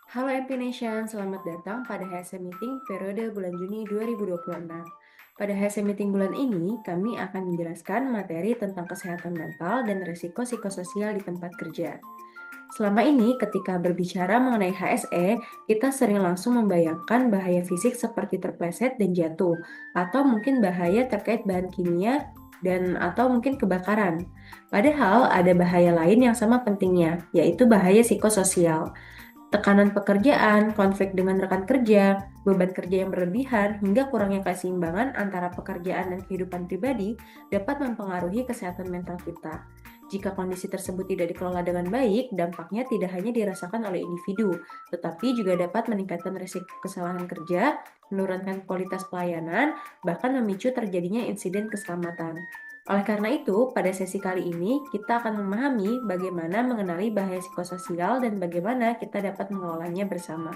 Halo MP Nation, selamat datang pada HSM Meeting periode bulan Juni 2026. Pada HSM Meeting bulan ini, kami akan menjelaskan materi tentang kesehatan mental dan risiko psikososial di tempat kerja. Selama ini, ketika berbicara mengenai HSE, kita sering langsung membayangkan bahaya fisik seperti terpleset dan jatuh, atau mungkin bahaya terkait bahan kimia atau mungkin kebakaran. Padahal ada bahaya lain yang sama pentingnya, yaitu bahaya psikososial. Tekanan pekerjaan, konflik dengan rekan kerja, beban kerja yang berlebihan, hingga kurangnya keseimbangan antara pekerjaan dan kehidupan pribadi dapat mempengaruhi kesehatan mental kita. Jika kondisi tersebut tidak dikelola dengan baik, dampaknya tidak hanya dirasakan oleh individu, tetapi juga dapat meningkatkan risiko kesalahan kerja, menurunkan kualitas pelayanan, bahkan memicu terjadinya insiden keselamatan. Oleh karena itu, pada sesi kali ini kita akan memahami bagaimana mengenali bahaya psikososial dan bagaimana kita dapat mengelolanya bersama.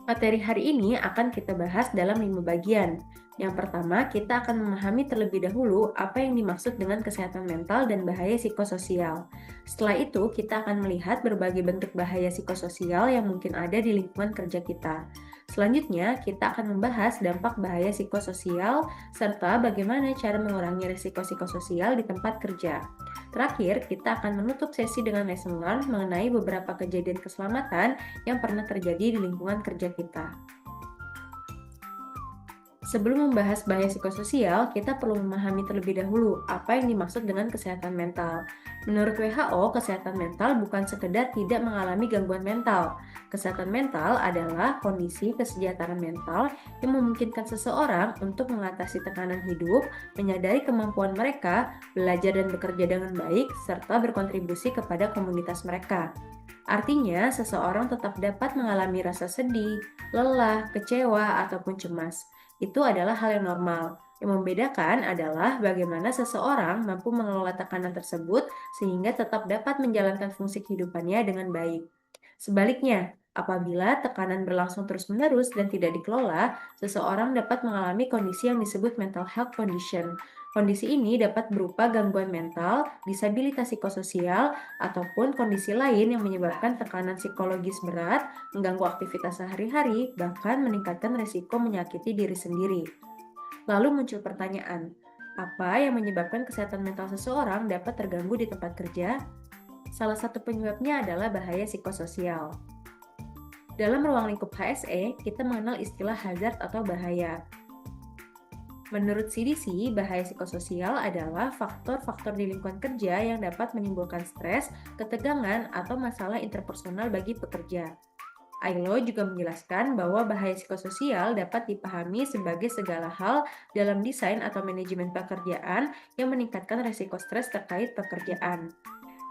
Materi hari ini akan kita bahas dalam 5 bagian. Yang pertama, kita akan memahami terlebih dahulu apa yang dimaksud dengan kesehatan mental dan bahaya psikososial. Setelah itu, kita akan melihat berbagai bentuk bahaya psikososial yang mungkin ada di lingkungan kerja kita. Selanjutnya, kita akan membahas dampak bahaya psikososial serta bagaimana cara mengurangi risiko psikososial di tempat kerja. Terakhir, kita akan menutup sesi dengan lesson learned mengenai beberapa kejadian keselamatan yang pernah terjadi di lingkungan kerja kita. Sebelum membahas bahaya psikososial, kita perlu memahami terlebih dahulu apa yang dimaksud dengan kesehatan mental. Menurut WHO, kesehatan mental bukan sekedar tidak mengalami gangguan mental. Kesehatan mental adalah kondisi kesejahteraan mental yang memungkinkan seseorang untuk mengatasi tekanan hidup, menyadari kemampuan mereka, belajar dan bekerja dengan baik, serta berkontribusi kepada komunitas mereka. Artinya, seseorang tetap dapat mengalami rasa sedih, lelah, kecewa, ataupun cemas. Itu adalah hal yang normal. Yang membedakan adalah bagaimana seseorang mampu mengelola tekanan tersebut sehingga tetap dapat menjalankan fungsi kehidupannya dengan baik. Sebaliknya, apabila tekanan berlangsung terus-menerus dan tidak dikelola, seseorang dapat mengalami kondisi yang disebut mental health condition. Kondisi ini dapat berupa gangguan mental, disabilitas psikososial, ataupun kondisi lain yang menyebabkan tekanan psikologis berat, mengganggu aktivitas sehari-hari, bahkan meningkatkan risiko menyakiti diri sendiri. Lalu muncul pertanyaan, apa yang menyebabkan kesehatan mental seseorang dapat terganggu di tempat kerja? Salah satu penyebabnya adalah bahaya psikososial. Dalam ruang lingkup HSE, kita mengenal istilah hazard atau bahaya. Menurut CDC, bahaya psikososial adalah faktor-faktor di lingkungan kerja yang dapat menimbulkan stres, ketegangan, atau masalah interpersonal bagi pekerja. ILO juga menjelaskan bahwa bahaya psikososial dapat dipahami sebagai segala hal dalam desain atau manajemen pekerjaan yang meningkatkan risiko stres terkait pekerjaan.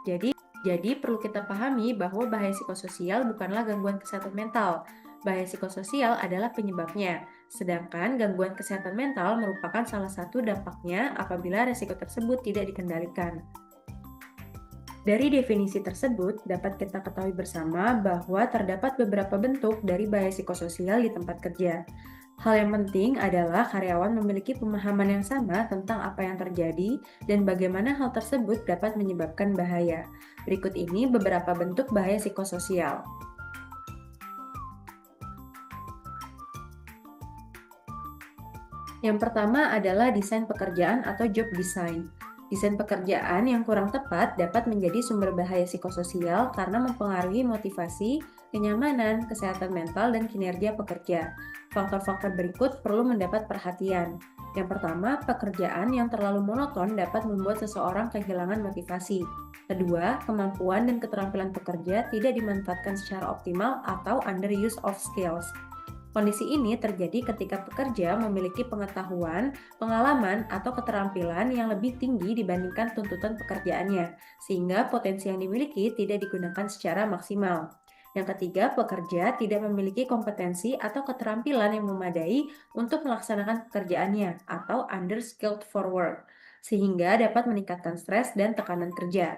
Jadi perlu kita pahami bahwa bahaya psikososial bukanlah gangguan kesehatan mental. Bahaya psikososial adalah penyebabnya, sedangkan gangguan kesehatan mental merupakan salah satu dampaknya apabila risiko tersebut tidak dikendalikan. Dari definisi tersebut, dapat kita ketahui bersama bahwa terdapat beberapa bentuk dari bahaya psikososial di tempat kerja. Hal yang penting adalah karyawan memiliki pemahaman yang sama tentang apa yang terjadi dan bagaimana hal tersebut dapat menyebabkan bahaya. Berikut ini beberapa bentuk bahaya psikososial. Yang pertama adalah desain pekerjaan atau job design. Desain pekerjaan yang kurang tepat dapat menjadi sumber bahaya psikososial karena mempengaruhi motivasi, kenyamanan, kesehatan mental, dan kinerja pekerja. Faktor-faktor berikut perlu mendapat perhatian. Yang pertama, pekerjaan yang terlalu monoton dapat membuat seseorang kehilangan motivasi. Kedua, kemampuan dan keterampilan pekerja tidak dimanfaatkan secara optimal atau underuse of skills. Kondisi ini terjadi ketika pekerja memiliki pengetahuan, pengalaman, atau keterampilan yang lebih tinggi dibandingkan tuntutan pekerjaannya, sehingga potensi yang dimiliki tidak digunakan secara maksimal. Yang ketiga, pekerja tidak memiliki kompetensi atau keterampilan yang memadai untuk melaksanakan pekerjaannya atau under-skilled for work, sehingga dapat meningkatkan stres dan tekanan kerja.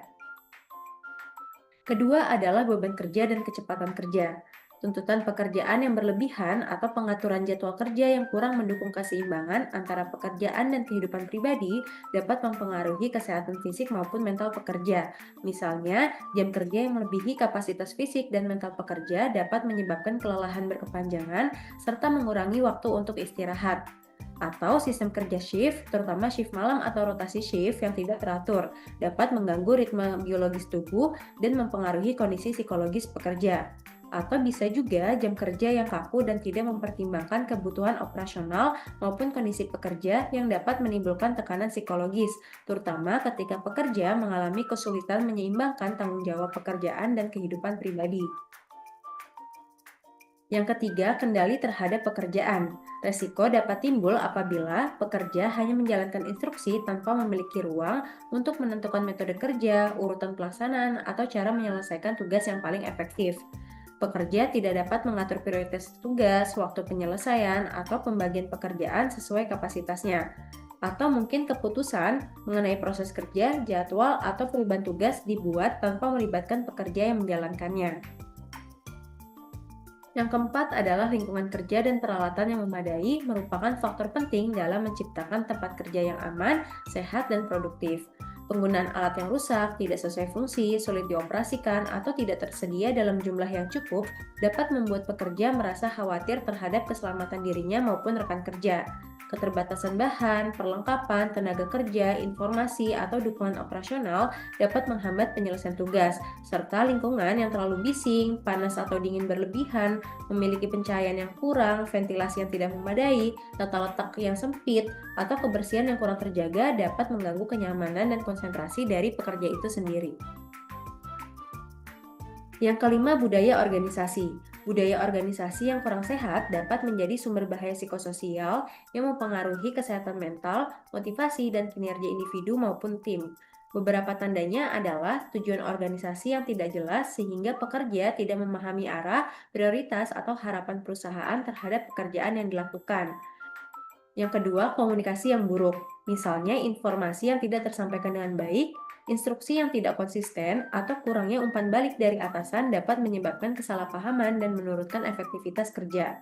Kedua adalah beban kerja dan kecepatan kerja. Tuntutan pekerjaan yang berlebihan atau pengaturan jadwal kerja yang kurang mendukung keseimbangan antara pekerjaan dan kehidupan pribadi dapat mempengaruhi kesehatan fisik maupun mental pekerja. Misalnya, jam kerja yang melebihi kapasitas fisik dan mental pekerja dapat menyebabkan kelelahan berkepanjangan serta mengurangi waktu untuk istirahat. Atau sistem kerja shift, terutama shift malam atau rotasi shift yang tidak teratur, dapat mengganggu ritme biologis tubuh dan mempengaruhi kondisi psikologis pekerja. Atau bisa juga jam kerja yang kaku dan tidak mempertimbangkan kebutuhan operasional maupun kondisi pekerja yang dapat menimbulkan tekanan psikologis, terutama ketika pekerja mengalami kesulitan menyeimbangkan tanggung jawab pekerjaan dan kehidupan pribadi. Yang ketiga, kendali terhadap pekerjaan. Resiko dapat timbul apabila pekerja hanya menjalankan instruksi tanpa memiliki ruang untuk menentukan metode kerja, urutan pelaksanaan, atau cara menyelesaikan tugas yang paling efektif. Pekerja tidak dapat mengatur prioritas tugas, waktu penyelesaian, atau pembagian pekerjaan sesuai kapasitasnya. Atau mungkin keputusan mengenai proses kerja, jadwal, atau perubahan tugas dibuat tanpa melibatkan pekerja yang menjalankannya. Yang keempat adalah lingkungan kerja dan peralatan yang memadai merupakan faktor penting dalam menciptakan tempat kerja yang aman, sehat, dan produktif. Penggunaan alat yang rusak, tidak sesuai fungsi, sulit dioperasikan, atau tidak tersedia dalam jumlah yang cukup dapat membuat pekerja merasa khawatir terhadap keselamatan dirinya maupun rekan kerja. Keterbatasan bahan, perlengkapan, tenaga kerja, informasi, atau dukungan operasional dapat menghambat penyelesaian tugas, serta lingkungan yang terlalu bising, panas atau dingin berlebihan, memiliki pencahayaan yang kurang, ventilasi yang tidak memadai, tata letak yang sempit, atau kebersihan yang kurang terjaga dapat mengganggu kenyamanan dan konsentrasi dari pekerja itu sendiri. Yang kelima, budaya organisasi. Budaya organisasi yang kurang sehat dapat menjadi sumber bahaya psikososial yang mempengaruhi kesehatan mental, motivasi, dan kinerja individu maupun tim. Beberapa tandanya adalah tujuan organisasi yang tidak jelas sehingga pekerja tidak memahami arah, prioritas, atau harapan perusahaan terhadap pekerjaan yang dilakukan. Yang kedua, komunikasi yang buruk. Misalnya informasi yang tidak tersampaikan dengan baik, instruksi yang tidak konsisten, atau kurangnya umpan balik dari atasan dapat menyebabkan kesalahpahaman dan menurunkan efektivitas kerja.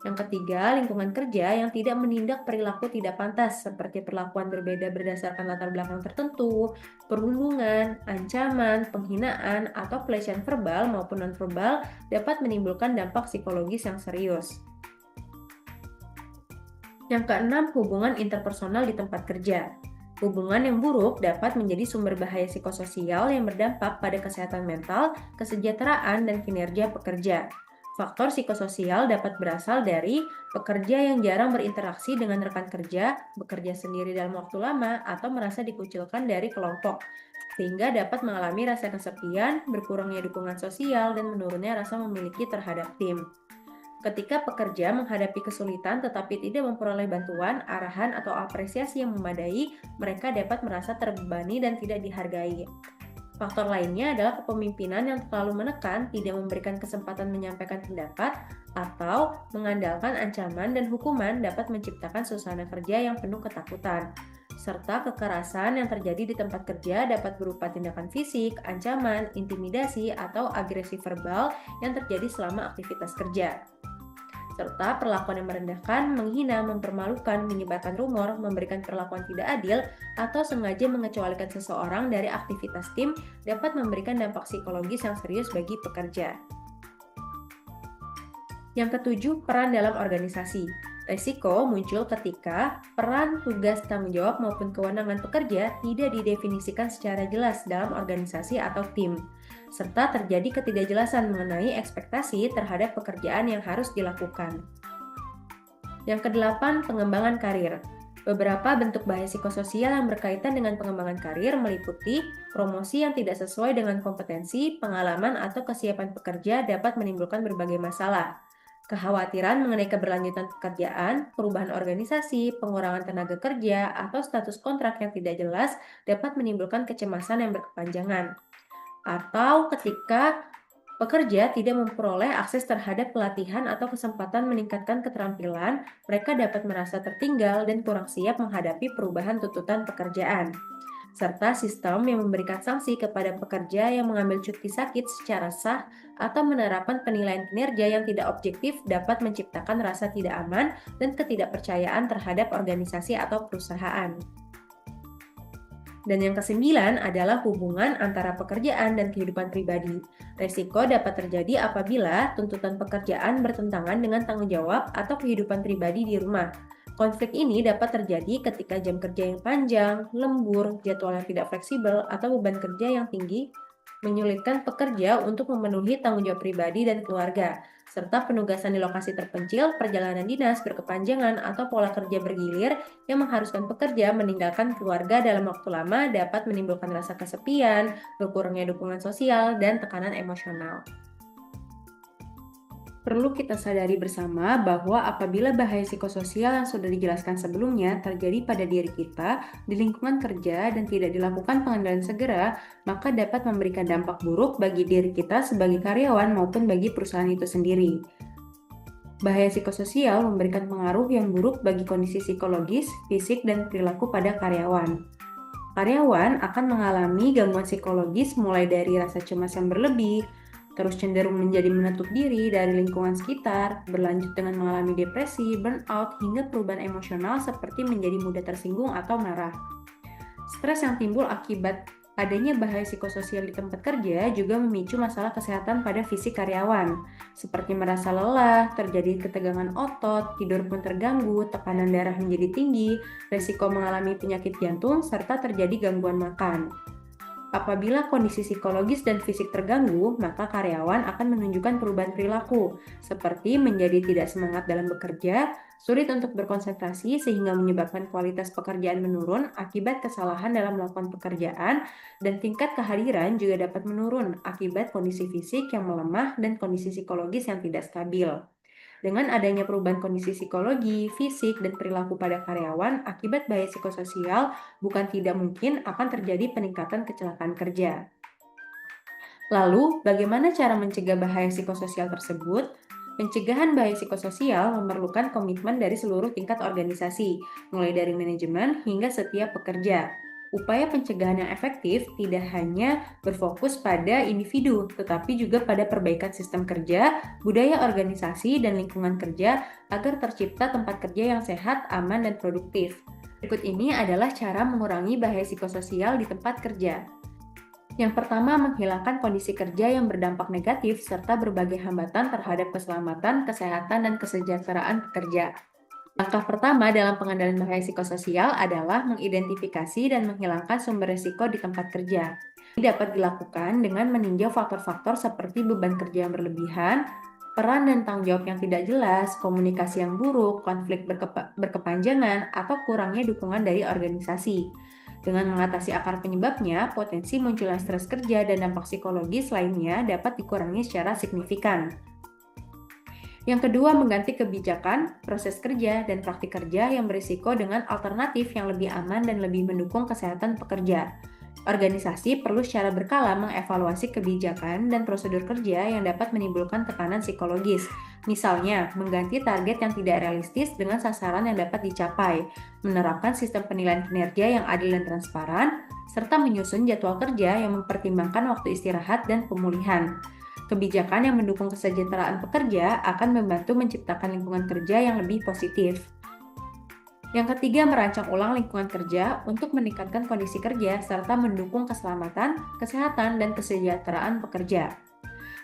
Yang ketiga, lingkungan kerja yang tidak menindak perilaku tidak pantas, seperti perlakuan berbeda berdasarkan latar belakang tertentu, perundungan, ancaman, penghinaan, atau pelecehan verbal maupun nonverbal dapat menimbulkan dampak psikologis yang serius. Yang keenam, hubungan interpersonal di tempat kerja. Hubungan yang buruk dapat menjadi sumber bahaya psikososial yang berdampak pada kesehatan mental, kesejahteraan, dan kinerja pekerja. Faktor psikososial dapat berasal dari pekerja yang jarang berinteraksi dengan rekan kerja, bekerja sendiri dalam waktu lama, atau merasa dikucilkan dari kelompok, sehingga dapat mengalami rasa kesepian, berkurangnya dukungan sosial, dan menurunnya rasa memiliki terhadap tim. Ketika pekerja menghadapi kesulitan tetapi tidak memperoleh bantuan, arahan, atau apresiasi yang memadai, mereka dapat merasa terbebani dan tidak dihargai. Faktor lainnya adalah kepemimpinan yang terlalu menekan, tidak memberikan kesempatan menyampaikan pendapat, atau mengandalkan ancaman dan hukuman dapat menciptakan suasana kerja yang penuh ketakutan. Serta kekerasan yang terjadi di tempat kerja dapat berupa tindakan fisik, ancaman, intimidasi, atau agresi verbal yang terjadi selama aktivitas kerja. Serta perlakuan yang merendahkan, menghina, mempermalukan, menyebarkan rumor, memberikan perlakuan tidak adil, atau sengaja mengecualikan seseorang dari aktivitas tim dapat memberikan dampak psikologis yang serius bagi pekerja. Yang ketujuh, peran dalam organisasi. Resiko muncul ketika peran, tugas, tanggung jawab maupun kewenangan pekerja tidak didefinisikan secara jelas dalam organisasi atau tim, serta terjadi ketidakjelasan mengenai ekspektasi terhadap pekerjaan yang harus dilakukan. Yang kedelapan, pengembangan karir. Beberapa bentuk bahaya psikososial yang berkaitan dengan pengembangan karir meliputi promosi yang tidak sesuai dengan kompetensi, pengalaman, atau kesiapan pekerja dapat menimbulkan berbagai masalah. Kekhawatiran mengenai keberlanjutan pekerjaan, perubahan organisasi, pengurangan tenaga kerja, atau status kontrak yang tidak jelas dapat menimbulkan kecemasan yang berkepanjangan. Atau ketika pekerja tidak memperoleh akses terhadap pelatihan atau kesempatan meningkatkan keterampilan, mereka dapat merasa tertinggal dan kurang siap menghadapi perubahan tuntutan pekerjaan. serta sistem yang memberikan sanksi kepada pekerja yang mengambil cuti sakit secara sah atau menerapkan penilaian kinerja yang tidak objektif dapat menciptakan rasa tidak aman dan ketidakpercayaan terhadap organisasi atau perusahaan. Dan yang kesembilan adalah hubungan antara pekerjaan dan kehidupan pribadi. Resiko dapat terjadi apabila tuntutan pekerjaan bertentangan dengan tanggung jawab atau kehidupan pribadi di rumah. Konflik ini dapat terjadi ketika jam kerja yang panjang, lembur, jadwal yang tidak fleksibel, atau beban kerja yang tinggi menyulitkan pekerja untuk memenuhi tanggung jawab pribadi dan keluarga, serta penugasan di lokasi terpencil, perjalanan dinas berkepanjangan, atau pola kerja bergilir yang mengharuskan pekerja meninggalkan keluarga dalam waktu lama dapat menimbulkan rasa kesepian, berkurangnya dukungan sosial, dan tekanan emosional. Perlu kita sadari bersama bahwa apabila bahaya psikososial yang sudah dijelaskan sebelumnya terjadi pada diri kita di lingkungan kerja dan tidak dilakukan pengendalian segera, maka dapat memberikan dampak buruk bagi diri kita sebagai karyawan maupun bagi perusahaan itu sendiri. Bahaya psikososial memberikan pengaruh yang buruk bagi kondisi psikologis, fisik, dan perilaku pada karyawan. Karyawan akan mengalami gangguan psikologis mulai dari rasa cemas yang berlebih, terus cenderung menjadi menutup diri dari lingkungan sekitar, berlanjut dengan mengalami depresi, burnout, hingga perubahan emosional seperti menjadi mudah tersinggung atau marah. Stres yang timbul akibat adanya bahaya psikososial di tempat kerja juga memicu masalah kesehatan pada fisik karyawan, seperti merasa lelah, terjadi ketegangan otot, tidur pun terganggu, tekanan darah menjadi tinggi, resiko mengalami penyakit jantung, serta terjadi gangguan makan. Apabila kondisi psikologis dan fisik terganggu, maka karyawan akan menunjukkan perubahan perilaku, seperti menjadi tidak semangat dalam bekerja, sulit untuk berkonsentrasi sehingga menyebabkan kualitas pekerjaan menurun akibat kesalahan dalam melakukan pekerjaan, dan tingkat kehadiran juga dapat menurun akibat kondisi fisik yang melemah dan kondisi psikologis yang tidak stabil. Dengan adanya perubahan kondisi psikologi, fisik, dan perilaku pada karyawan akibat bahaya psikososial, bukan tidak mungkin akan terjadi peningkatan kecelakaan kerja. Lalu, bagaimana cara mencegah bahaya psikososial tersebut? Pencegahan bahaya psikososial memerlukan komitmen dari seluruh tingkat organisasi, mulai dari manajemen hingga setiap pekerja. Upaya pencegahan yang efektif tidak hanya berfokus pada individu, tetapi juga pada perbaikan sistem kerja, budaya organisasi, dan lingkungan kerja agar tercipta tempat kerja yang sehat, aman, dan produktif. Berikut ini adalah cara mengurangi bahaya psikososial di tempat kerja. Yang pertama, menghilangkan kondisi kerja yang berdampak negatif serta berbagai hambatan terhadap keselamatan, kesehatan, dan kesejahteraan pekerja. Langkah pertama dalam pengendalian bahaya psikososial adalah mengidentifikasi dan menghilangkan sumber risiko di tempat kerja. Ini dapat dilakukan dengan meninjau faktor-faktor seperti beban kerja yang berlebihan, peran dan tanggung jawab yang tidak jelas, komunikasi yang buruk, konflik berkepanjangan, atau kurangnya dukungan dari organisasi. Dengan mengatasi akar penyebabnya, potensi munculnya stres kerja dan dampak psikologis lainnya dapat dikurangi secara signifikan. Yang kedua, mengganti kebijakan, proses kerja, dan praktik kerja yang berisiko dengan alternatif yang lebih aman dan lebih mendukung kesehatan pekerja. Organisasi perlu secara berkala mengevaluasi kebijakan dan prosedur kerja yang dapat menimbulkan tekanan psikologis. Misalnya, mengganti target yang tidak realistis dengan sasaran yang dapat dicapai, menerapkan sistem penilaian kinerja yang adil dan transparan, serta menyusun jadwal kerja yang mempertimbangkan waktu istirahat dan pemulihan. Kebijakan yang mendukung kesejahteraan pekerja akan membantu menciptakan lingkungan kerja yang lebih positif. Yang ketiga, merancang ulang lingkungan kerja untuk meningkatkan kondisi kerja serta mendukung keselamatan, kesehatan, dan kesejahteraan pekerja.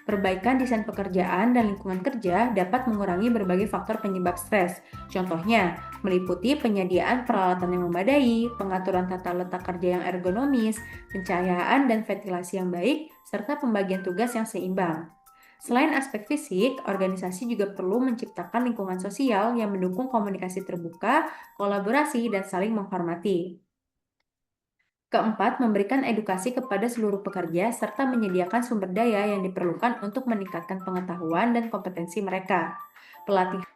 Perbaikan desain pekerjaan dan lingkungan kerja dapat mengurangi berbagai faktor penyebab stres. Contohnya, meliputi penyediaan peralatan yang memadai, pengaturan tata letak kerja yang ergonomis, pencahayaan dan ventilasi yang baik, serta pembagian tugas yang seimbang. Selain aspek fisik, organisasi juga perlu menciptakan lingkungan sosial yang mendukung komunikasi terbuka, kolaborasi, dan saling menghormati. Keempat, memberikan edukasi kepada seluruh pekerja serta menyediakan sumber daya yang diperlukan untuk meningkatkan pengetahuan dan kompetensi mereka.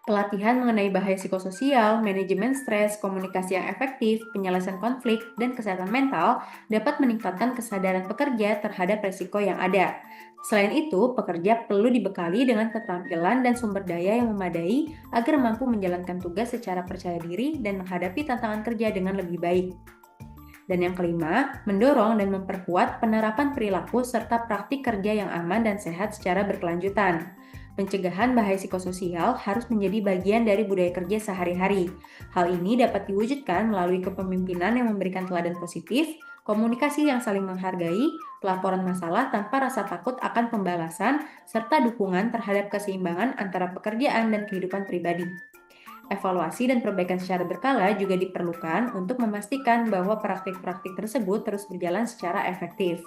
Pelatihan mengenai bahaya psikososial, manajemen stres, komunikasi yang efektif, penyelesaian konflik, dan kesehatan mental dapat meningkatkan kesadaran pekerja terhadap risiko yang ada. Selain itu, pekerja perlu dibekali dengan keterampilan dan sumber daya yang memadai agar mampu menjalankan tugas secara percaya diri dan menghadapi tantangan kerja dengan lebih baik. Dan yang kelima, mendorong dan memperkuat penerapan perilaku serta praktik kerja yang aman dan sehat secara berkelanjutan. Pencegahan bahaya psikososial harus menjadi bagian dari budaya kerja sehari-hari. Hal ini dapat diwujudkan melalui kepemimpinan yang memberikan teladan positif, komunikasi yang saling menghargai, pelaporan masalah tanpa rasa takut akan pembalasan, serta dukungan terhadap keseimbangan antara pekerjaan dan kehidupan pribadi. Evaluasi dan perbaikan secara berkala juga diperlukan untuk memastikan bahwa praktik-praktik tersebut terus berjalan secara efektif.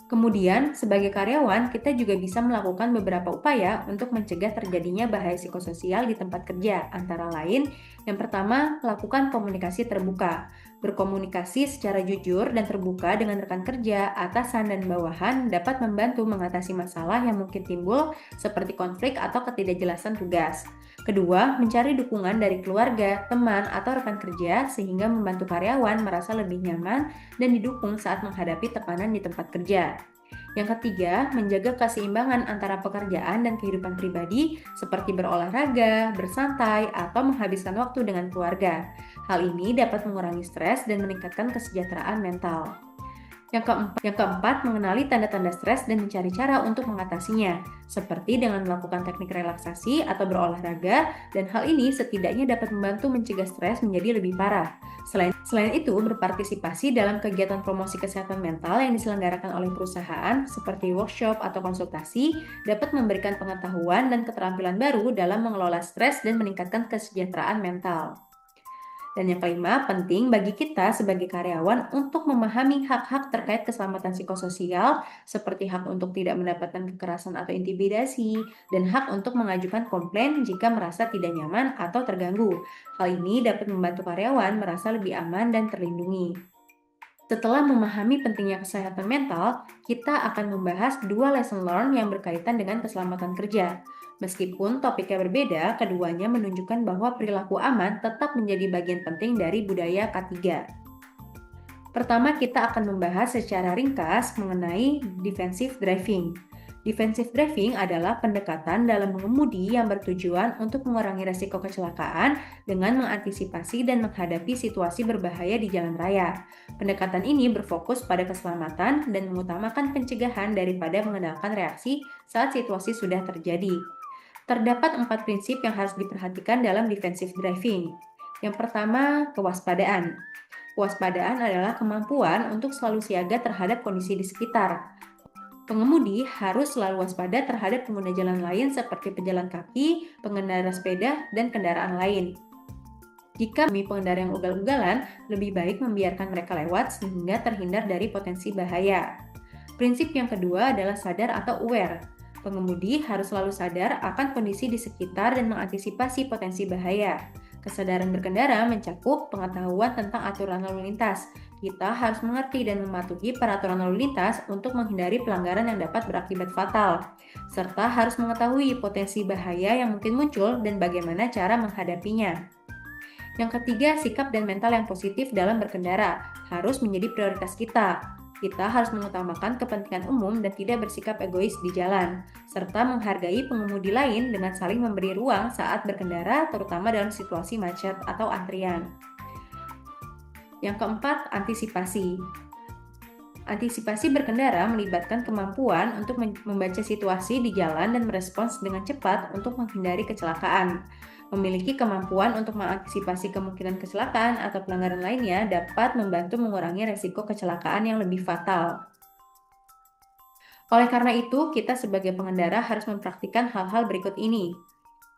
Kemudian, sebagai karyawan, kita juga bisa melakukan beberapa upaya untuk mencegah terjadinya bahaya psikososial di tempat kerja. Antara lain, yang pertama, lakukan komunikasi terbuka. Berkomunikasi secara jujur dan terbuka dengan rekan kerja, atasan, dan bawahan dapat membantu mengatasi masalah yang mungkin timbul seperti konflik atau ketidakjelasan tugas. Kedua, mencari dukungan dari keluarga, teman, atau rekan kerja sehingga membantu karyawan merasa lebih nyaman dan didukung saat menghadapi tekanan di tempat kerja. Yang ketiga, menjaga keseimbangan antara pekerjaan dan kehidupan pribadi seperti berolahraga, bersantai, atau menghabiskan waktu dengan keluarga. Hal ini dapat mengurangi stres dan meningkatkan kesejahteraan mental. Yang keempat, mengenali tanda-tanda stres dan mencari cara untuk mengatasinya, seperti dengan melakukan teknik relaksasi atau berolahraga, dan hal ini setidaknya dapat membantu mencegah stres menjadi lebih parah. Selain itu, berpartisipasi dalam kegiatan promosi kesehatan mental yang diselenggarakan oleh perusahaan, seperti workshop atau konsultasi, dapat memberikan pengetahuan dan keterampilan baru dalam mengelola stres dan meningkatkan kesejahteraan mental. Dan yang kelima, penting bagi kita sebagai karyawan untuk memahami hak-hak terkait keselamatan psikososial, seperti hak untuk tidak mendapatkan kekerasan atau intimidasi, dan hak untuk mengajukan komplain jika merasa tidak nyaman atau terganggu. Hal ini dapat membantu karyawan merasa lebih aman dan terlindungi. Setelah memahami pentingnya kesehatan mental, kita akan membahas 2 lesson learned yang berkaitan dengan keselamatan kerja. Meskipun topiknya berbeda, keduanya menunjukkan bahwa perilaku aman tetap menjadi bagian penting dari budaya K3. Pertama, kita akan membahas secara ringkas mengenai defensive driving. Defensive driving adalah pendekatan dalam mengemudi yang bertujuan untuk mengurangi risiko kecelakaan dengan mengantisipasi dan menghadapi situasi berbahaya di jalan raya. Pendekatan ini berfokus pada keselamatan dan mengutamakan pencegahan daripada mengendalikan reaksi saat situasi sudah terjadi. Terdapat 4 prinsip yang harus diperhatikan dalam defensive driving. Yang pertama, kewaspadaan. Kewaspadaan adalah kemampuan untuk selalu siaga terhadap kondisi di sekitar. Pengemudi harus selalu waspada terhadap pengguna jalan lain seperti pejalan kaki, pengendara sepeda, dan kendaraan lain. Jika pengendara yang ugal-ugalan, lebih baik membiarkan mereka lewat sehingga terhindar dari potensi bahaya. Prinsip yang kedua adalah sadar atau aware. Pengemudi harus selalu sadar akan kondisi di sekitar dan mengantisipasi potensi bahaya. Kesadaran berkendara mencakup pengetahuan tentang aturan lalu lintas. Kita harus mengerti dan mematuhi peraturan lalu lintas untuk menghindari pelanggaran yang dapat berakibat fatal, serta harus mengetahui potensi bahaya yang mungkin muncul dan bagaimana cara menghadapinya. Yang ketiga, sikap dan mental yang positif dalam berkendara harus menjadi prioritas kita. Kita harus mengutamakan kepentingan umum dan tidak bersikap egois di jalan, serta menghargai pengemudi lain dengan saling memberi ruang saat berkendara, terutama dalam situasi macet atau antrian. Yang keempat, antisipasi. Antisipasi berkendara melibatkan kemampuan untuk membaca situasi di jalan dan merespons dengan cepat untuk menghindari kecelakaan. Memiliki kemampuan untuk mengantisipasi kemungkinan kecelakaan atau pelanggaran lainnya dapat membantu mengurangi resiko kecelakaan yang lebih fatal. Oleh karena itu, kita sebagai pengendara harus mempraktikkan hal-hal berikut ini.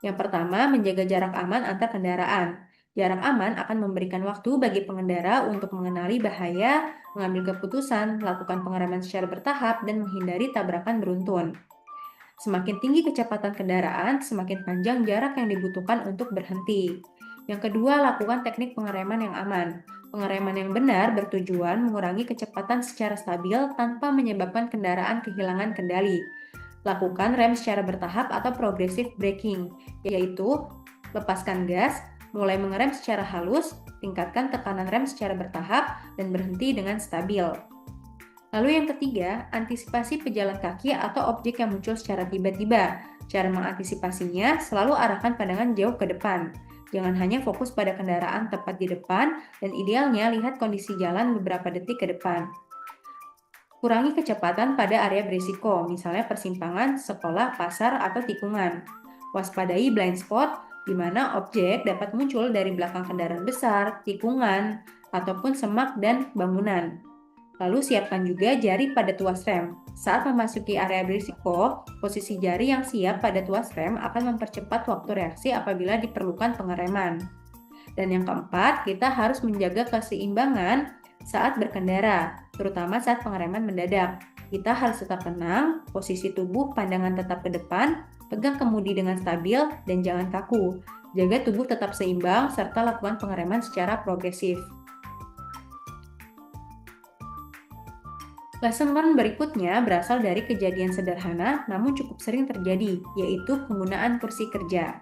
Yang pertama, menjaga jarak aman antar kendaraan. Jarak aman akan memberikan waktu bagi pengendara untuk mengenali bahaya, mengambil keputusan, melakukan pengereman secara bertahap, dan menghindari tabrakan beruntun. Semakin tinggi kecepatan kendaraan, semakin panjang jarak yang dibutuhkan untuk berhenti. Yang kedua, lakukan teknik pengereman yang aman. Pengereman yang benar bertujuan mengurangi kecepatan secara stabil tanpa menyebabkan kendaraan kehilangan kendali. Lakukan rem secara bertahap atau progressive braking, yaitu lepaskan gas, mulai mengerem secara halus, tingkatkan tekanan rem secara bertahap, dan berhenti dengan stabil. Lalu yang ketiga, antisipasi pejalan kaki atau objek yang muncul secara tiba-tiba. Cara mengantisipasinya, selalu arahkan pandangan jauh ke depan. Jangan hanya fokus pada kendaraan tepat di depan, dan idealnya lihat kondisi jalan beberapa detik ke depan. Kurangi kecepatan pada area berisiko, misalnya persimpangan, sekolah, pasar, atau tikungan. Waspadai blind spot, di mana objek dapat muncul dari belakang kendaraan besar, tikungan, ataupun semak dan bangunan. Lalu siapkan juga jari pada tuas rem. Saat memasuki area berisiko, posisi jari yang siap pada tuas rem akan mempercepat waktu reaksi apabila diperlukan pengereman. Dan yang keempat, kita harus menjaga keseimbangan saat berkendara, terutama saat pengereman mendadak. Kita harus tetap tenang, posisi tubuh pandangan tetap ke depan, pegang kemudi dengan stabil, dan jangan kaku. Jaga tubuh tetap seimbang, serta lakukan pengereman secara progresif. Lesson learned berikutnya berasal dari kejadian sederhana namun cukup sering terjadi, yaitu penggunaan kursi kerja.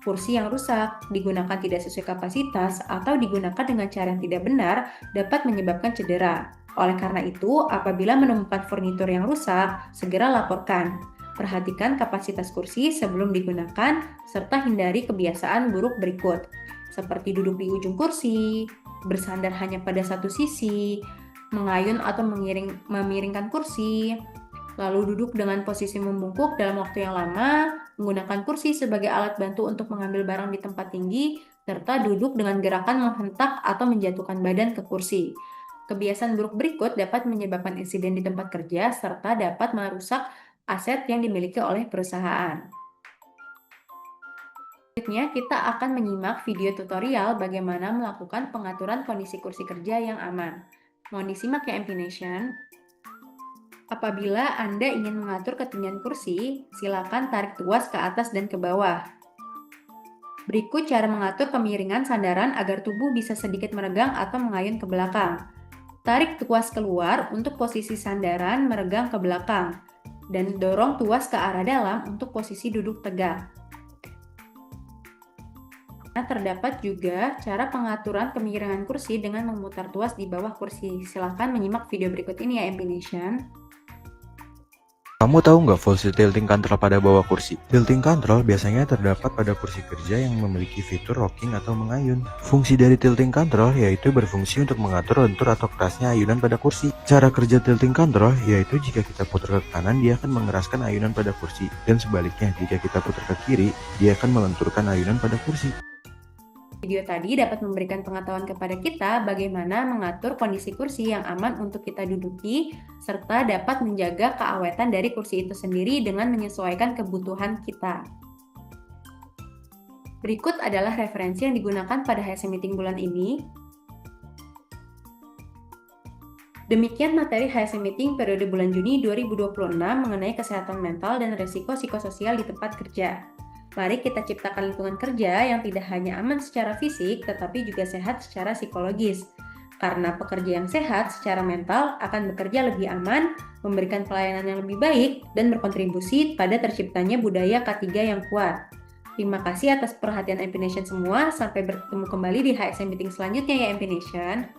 Kursi yang rusak, digunakan tidak sesuai kapasitas, atau digunakan dengan cara yang tidak benar dapat menyebabkan cedera. Oleh karena itu, apabila menemukan furnitur yang rusak, segera laporkan. Perhatikan kapasitas kursi sebelum digunakan, serta hindari kebiasaan buruk berikut, seperti duduk di ujung kursi, bersandar hanya pada satu sisi, mengayun atau memiringkan kursi, lalu duduk dengan posisi membungkuk dalam waktu yang lama, menggunakan kursi sebagai alat bantu untuk mengambil barang di tempat tinggi, serta duduk dengan gerakan menghentak atau menjatuhkan badan ke kursi. Kebiasaan buruk berikut dapat menyebabkan insiden di tempat kerja serta dapat merusak aset yang dimiliki oleh perusahaan. Selanjutnya, kita akan menyimak video tutorial bagaimana melakukan pengaturan kondisi kursi kerja yang aman. Mohon disimak ya MP Nation. Apabila Anda ingin mengatur ketinggian kursi, silakan tarik tuas ke atas dan ke bawah. Berikut cara mengatur kemiringan sandaran agar tubuh bisa sedikit meregang atau mengayun ke belakang. Tarik tuas keluar untuk posisi sandaran meregang ke belakang, dan dorong tuas ke arah dalam untuk posisi duduk tegak. Terdapat juga cara pengaturan kemiringan kursi dengan memutar tuas di bawah kursi. Silakan menyimak video berikut ini ya MP Nation. Kamu tahu nggak fungsi tilting control pada bawah kursi? Tilting control biasanya terdapat pada kursi kerja yang memiliki fitur rocking atau mengayun. Fungsi dari tilting control yaitu berfungsi untuk mengatur lentur atau kerasnya ayunan pada kursi. Cara kerja tilting control yaitu jika kita putar ke kanan, dia akan mengeraskan ayunan pada kursi, dan sebaliknya jika kita putar ke kiri, dia akan melenturkan ayunan pada kursi. Video tadi dapat memberikan pengetahuan kepada kita bagaimana mengatur kondisi kursi yang aman untuk kita duduki, serta dapat menjaga keawetan dari kursi itu sendiri dengan menyesuaikan kebutuhan kita. Berikut adalah referensi yang digunakan pada HSE Meeting bulan ini. Demikian materi HSE Meeting periode bulan Juni 2026 mengenai kesehatan mental dan risiko psikososial di tempat kerja. Mari kita ciptakan lingkungan kerja yang tidak hanya aman secara fisik, tetapi juga sehat secara psikologis. Karena pekerja yang sehat secara mental akan bekerja lebih aman, memberikan pelayanan yang lebih baik, dan berkontribusi pada terciptanya budaya K3 yang kuat. Terima kasih atas perhatian MP Nation semua. Sampai bertemu kembali di HSE Meeting selanjutnya ya MP Nation.